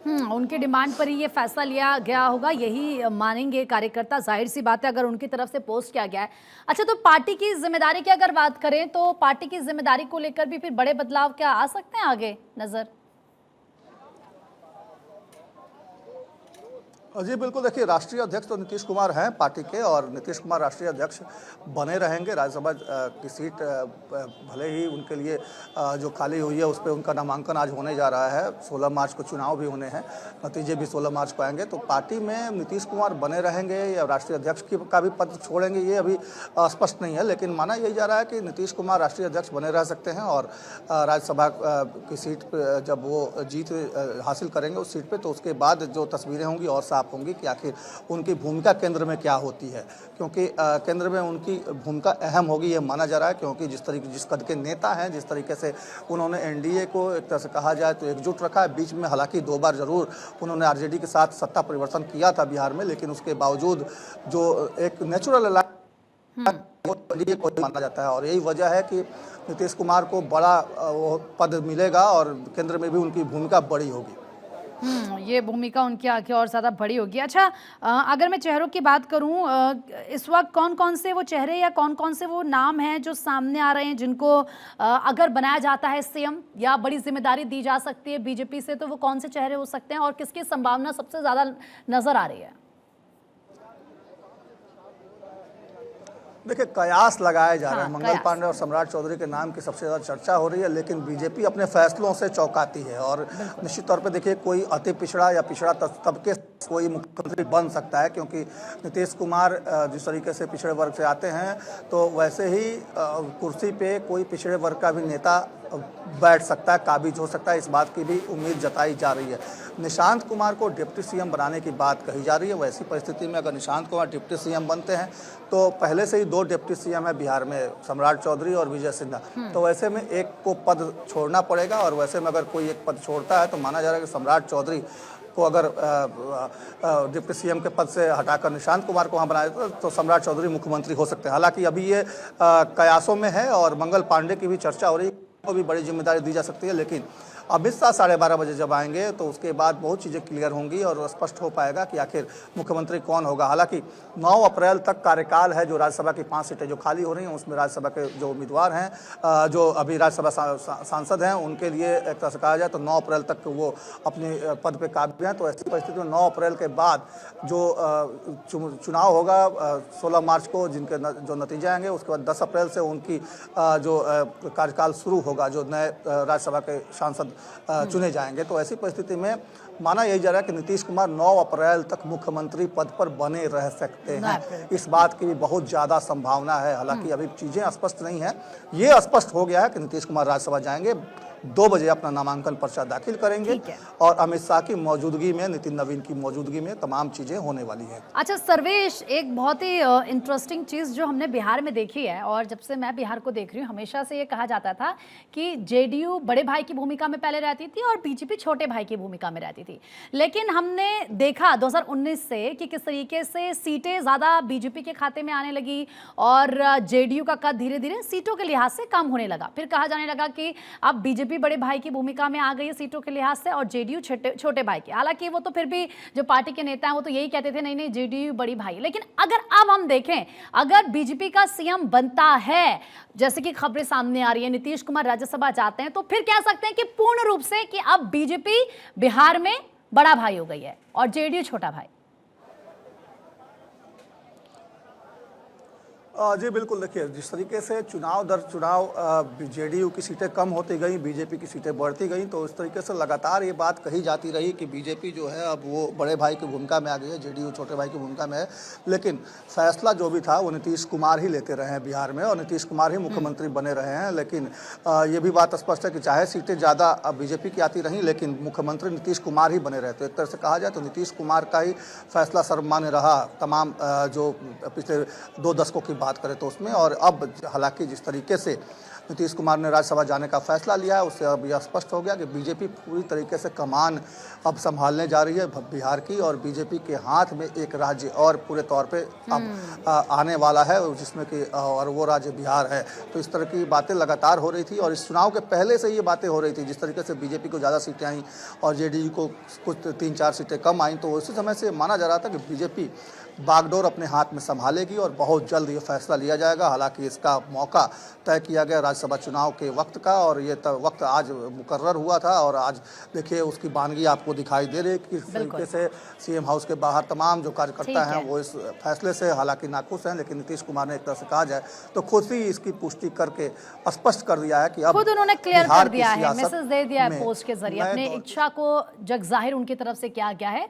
उनकी डिमांड पर ही ये फैसला लिया गया होगा, यही मानेंगे कार्यकर्ता। जाहिर सी बात है अगर उनकी तरफ से पोस्ट किया गया है। अच्छा, तो पार्टी की जिम्मेदारी की अगर बात करें तो पार्टी की जिम्मेदारी को लेकर भी फिर बड़े बदलाव क्या आ सकते हैं आगे नजर? जी बिल्कुल, देखिए राष्ट्रीय अध्यक्ष तो नीतीश कुमार हैं पार्टी के, और नीतीश कुमार राष्ट्रीय अध्यक्ष बने रहेंगे। राज्यसभा की सीट भले ही उनके लिए जो खाली हुई है उस पर उनका नामांकन आज होने जा रहा है। 16 मार्च को चुनाव भी होने हैं, नतीजे भी 16 मार्च को आएंगे। तो पार्टी में नीतीश कुमार बने रहेंगे या राष्ट्रीय अध्यक्ष का भी पद छोड़ेंगे, ये अभी स्पष्ट नहीं है। लेकिन माना यही जा रहा है कि नीतीश कुमार राष्ट्रीय अध्यक्ष बने रह सकते हैं, और राज्यसभा की सीट पर जब वो जीत हासिल करेंगे उस सीट पर, तो उसके बाद जो तस्वीरें होंगी और साफ होंगी कि आखिर उनकी भूमिका केंद्र में क्या होती है। क्योंकि केंद्र में उनकी भूमिका अहम होगी ये माना जा रहा है, क्योंकि जिस कद के नेता हैं, जिस तरीके से उन्होंने एनडीए को एक तरह से कहा जाए तो एकजुट रखा है। बीच में हालांकि 2 बार जरूर उन्होंने आरजेडी के साथ सत्ता परिवर्तन किया था बिहार में, लेकिन उसके बावजूद जो एक नेचुरल एनडीए को माना जाता है, और यही वजह है कि नीतीश कुमार को बड़ा पद मिलेगा और केंद्र में भी उनकी भूमिका बड़ी होगी। ये भूमिका उनकी आगे और ज़्यादा बड़ी होगी। अच्छा, अगर मैं चेहरों की बात करूं, इस वक्त कौन कौन से वो चेहरे या कौन कौन से वो नाम हैं जो सामने आ रहे हैं, जिनको अगर बनाया जाता है सीएम या बड़ी जिम्मेदारी दी जा सकती है बीजेपी से, तो वो कौन से चेहरे हो सकते हैं और किसकी संभावना सबसे ज़्यादा नज़र आ रही है? देखिए, कयास लगाए जा रहे हैं। मंगल पांडे और सम्राट चौधरी के नाम की सबसे ज़्यादा चर्चा हो रही है, लेकिन बीजेपी अपने फैसलों से चौंकाती है। और निश्चित तौर पे देखिए, कोई अति पिछड़ा या पिछड़ा तबके कोई मुख्यमंत्री बन सकता है, क्योंकि नीतीश कुमार जिस तरीके से पिछड़े वर्ग से आते हैं, तो वैसे ही कुर्सी पे कोई पिछड़े वर्ग का भी नेता बैठ सकता है, काबिज हो सकता है। इस बात की भी उम्मीद जताई जा रही है। निशांत कुमार को डिप्टी सीएम बनाने की बात कही जा रही है। वैसी परिस्थिति में अगर निशांत कुमार डिप्टी सीएम बनते हैं तो पहले से ही 2 डिप्टी सीएम है बिहार में, सम्राट चौधरी और विजय सिन्हा। तो वैसे में एक को पद छोड़ना पड़ेगा, और वैसे में अगर कोई एक पद छोड़ता है तो माना जा रहा है कि सम्राट चौधरी को अगर डिप्टी सीएम के पद से हटाकर निशांत कुमार को वहाँ बनाया तो सम्राट चौधरी मुख्यमंत्री हो सकते हैं। हालांकि अभी ये कयासों में है, और मंगल पांडे की भी चर्चा हो रही है, को भी बड़ी जिम्मेदारी दी जा सकती है। लेकिन अमित शाह 12:30 बजे जब आएंगे तो उसके बाद बहुत चीज़ें क्लियर होंगी और स्पष्ट हो पाएगा कि आखिर मुख्यमंत्री कौन होगा। हालांकि 9 अप्रैल तक कार्यकाल है। जो राज्यसभा की 5 सीटें जो खाली हो रही हैं, उसमें राज्यसभा के जो उम्मीदवार हैं, जो अभी राज्यसभा सांसद हैं, उनके लिए एक तरह से कहा जाए तो 9 अप्रैल तक वो अपने पद पर काबिज हैं। तो ऐसी परिस्थिति में 9 अप्रैल के बाद जो चुनाव होगा 16 मार्च को, जिनके जो नतीजे आएंगे, उसके बाद 10 अप्रैल से उनकी जो कार्यकाल शुरू होगा, जो नए राज्यसभा के सांसद चुने जाएंगे। तो ऐसी परिस्थिति में माना यही जा रहा है कि नीतीश कुमार 9 अप्रैल तक मुख्यमंत्री पद पर बने रह सकते हैं। इस बात की भी बहुत ज़्यादा संभावना है। हालांकि अभी चीज़ें स्पष्ट नहीं है। ये स्पष्ट हो गया है कि नीतीश कुमार राज्यसभा जाएंगे, 2 बजे अपना नामांकन पर्चा दाखिल करेंगे, और अमित शाह की मौजूदगी में, नितिन नवीन की मौजूदगी में तमाम चीज़ें होने वाली है। अच्छा सर्वेश, एक बहुत ही इंटरेस्टिंग चीज़ जो हमने बिहार में देखी है, और जब से मैं बिहार को देख रही हूँ, हमेशा से ये कहा जाता था कि जेडीयू बड़े भाई की भूमिका में पहले रहती थी और बीजेपी छोटे भाई की भूमिका में रहती थी। लेकिन हमने देखा 2019 से कि किस तरीके से सीटें ज़्यादा बीजेपी के खाते में आने लगी, और जेडीयू का कद धीरे धीरे सीटों के लिहाज से कम होने लगा। फिर कहा जाने लगा कि अब बीजेपी बड़े भाई की भूमिका में आ गई है सीटों के लिहाज से, और जेडीयू छोटे भाई की। हालांकि वो तो फिर भी जो पार्टी के नेता हैं वो तो यही कहते थे, नहीं नहीं जेडीयू बड़ी भाई। लेकिन अगर अब हम देखें, अगर बीजेपी का सीएम बनता है, जैसे कि खबरें सामने आ रही है, नीतीश कुमार राज्यसभा जाते हैं, तो फिर कह सकते हैं कि पूर्ण रूप से कि अब बीजेपी बिहार में बड़ा भाई हो गई है और जेडीयू छोटा भाई। जी बिल्कुल, देखिए जिस तरीके से चुनाव दर चुनाव जेडीयू की सीटें कम होती गई, बीजेपी की सीटें बढ़ती गई, तो इस तरीके से लगातार ये बात कही जाती रही कि बीजेपी जो है अब वो बड़े भाई की भूमिका में आ गई है, जेडीयू छोटे भाई की भूमिका में है। लेकिन फैसला जो भी था वो नीतीश कुमार ही लेते रहे हैं बिहार में, और नीतीश कुमार ही मुख्यमंत्री बने रहे हैं। लेकिन ये भी बात स्पष्ट है कि चाहे सीटें ज़्यादा बीजेपी की आती रहीं, लेकिन मुख्यमंत्री नीतीश कुमार ही बने रहे। तो एक तरह से कहा जाए तो नीतीश कुमार का ही फैसला सर्वमान्य रहा तमाम जो पिछले 2 दशकों की बात करें तो उसमें। और अब हालांकि जिस तरीके से नीतीश कुमार ने राज्यसभा जाने का फैसला लिया है, उससे अब यह स्पष्ट हो गया कि बीजेपी पूरी तरीके से कमान अब संभालने जा रही है बिहार की, और बीजेपी के हाथ में एक राज्य और पूरे तौर पे अब आने वाला है, जिसमें कि और वो राज्य बिहार है। तो इस तरह की बातें लगातार हो रही थी और इस चुनाव के पहले से ये बातें हो रही थी। जिस तरीके से बीजेपी को ज़्यादा सीटें आई और जेडीयू को कुछ 3-4 सीटें कम आई, तो उसी समय से माना जा रहा था कि बीजेपी बागडोर अपने हाथ में संभालेगी और बहुत जल्द ये फैसला लिया जाएगा। हालांकि इसका मौका तय किया गया राज्यसभा चुनाव के वक्त का, और ये वक्त आज मुकर्रर हुआ था। और आज देखिए उसकी बानगी आपको दिखाई दे रही है कि किस तरीके से सीएम हाउस के बाहर तमाम जो कार्यकर्ता हैं वो इस फैसले से हालांकि नाखुश हैं, लेकिन नीतीश कुमार ने एक तरह से कहा जाए तो खुद ही इसकी पुष्टि करके स्पष्ट कर दिया है कि अब खुद उन्होंने क्लियर कर दिया है, सियासत मैसेज दे दिया है में पोस्ट के जरिए, अपनी इच्छा को जग जाहिर उनकी तरफ से किया गया है।